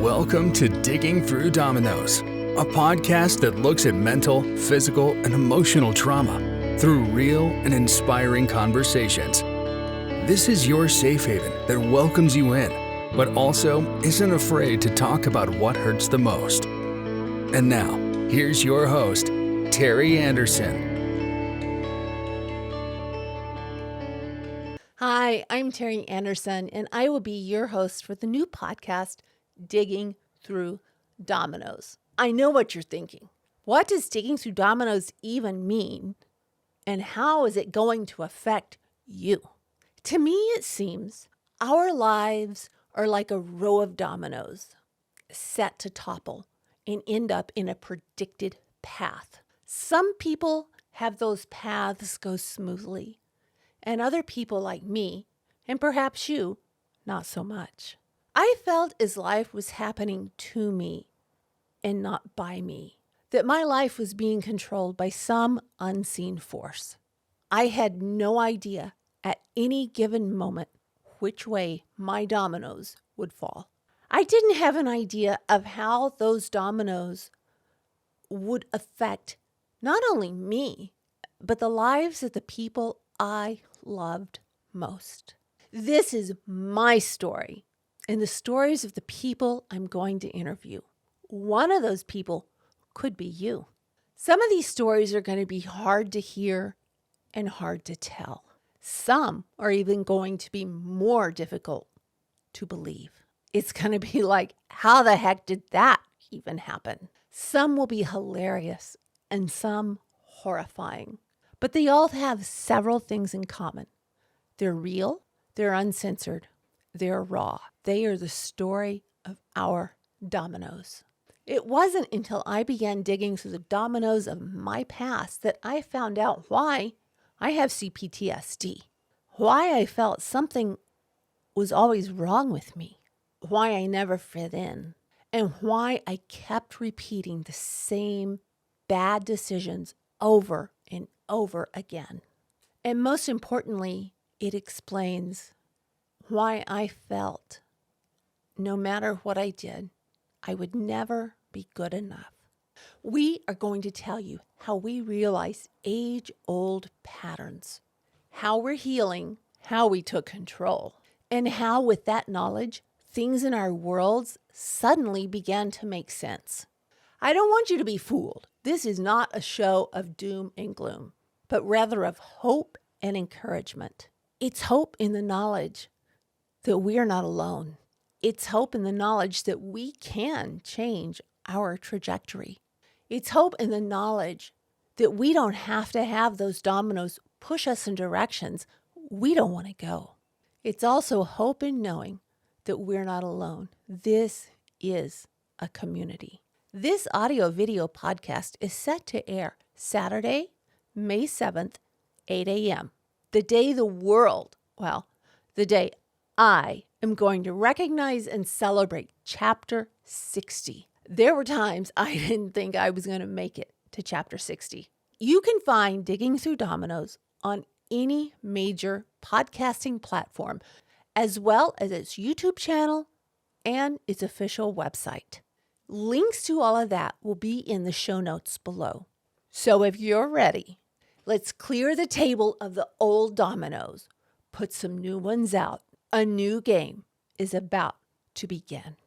Welcome to Digging Through Dominoes, a podcast that looks at mental, physical, and emotional trauma through real and inspiring conversations. This is your safe haven that welcomes you in, but also isn't afraid to talk about what hurts the most. And now, here's your host, Teri Anderson. Hi, I'm Teri Anderson, and I will be your host for the new podcast, Digging Through Dominoes. I know what you're thinking. What does digging through dominoes even mean? And how is it going to affect you? To me, it seems our lives are like a row of dominoes set to topple and end up in a predicted path. Some people have those paths go smoothly, and other people like me, and perhaps you, not so much. I felt as life was happening to me and not by me, that my life was being controlled by some unseen force. I had no idea at any given moment which way my dominoes would fall. I didn't have an idea of how those dominoes would affect not only me, but the lives of the people I loved most. This is my story and the stories of the people I'm going to interview. One of those people could be you. Some of these stories are going to be hard to hear and hard to tell. Some are even going to be more difficult to believe. It's going to be like, how the heck did that even happen? Some will be hilarious and some horrifying. But they all have several things in common. They're real, they're uncensored, they're raw. They are the story of our dominoes. It wasn't until I began digging through the dominoes of my past that I found out why I have c-ptsd, why I felt something was always wrong with me, why I never fit in, and why I kept repeating the same bad decisions over and over again. And most importantly, it explains why I felt no matter what I did, I would never be good enough. We are going to tell you how we realize age-old patterns, how we're healing, how we took control, and how with that knowledge, things in our worlds suddenly began to make sense. I don't want you to be fooled. This is not a show of doom and gloom, but rather of hope and encouragement. It's hope in the knowledge that we are not alone. It's hope in the knowledge that we can change our trajectory. It's hope in the knowledge that we don't have to have those dominoes push us in directions we don't want to go. It's also hope in knowing that we're not alone. This is a community. This audio-video podcast is set to air Saturday, May 7th, 8 a.m., the day the day I am going to recognize and celebrate Chapter 60. There were times I didn't think I was going to make it to Chapter 60. You can find Digging Through Dominoes on any major podcasting platform, as well as its YouTube channel and its official website. Links to all of that will be in the show notes below. So if you're ready, let's clear the table of the old dominoes, put some new ones out. A new game is about to begin.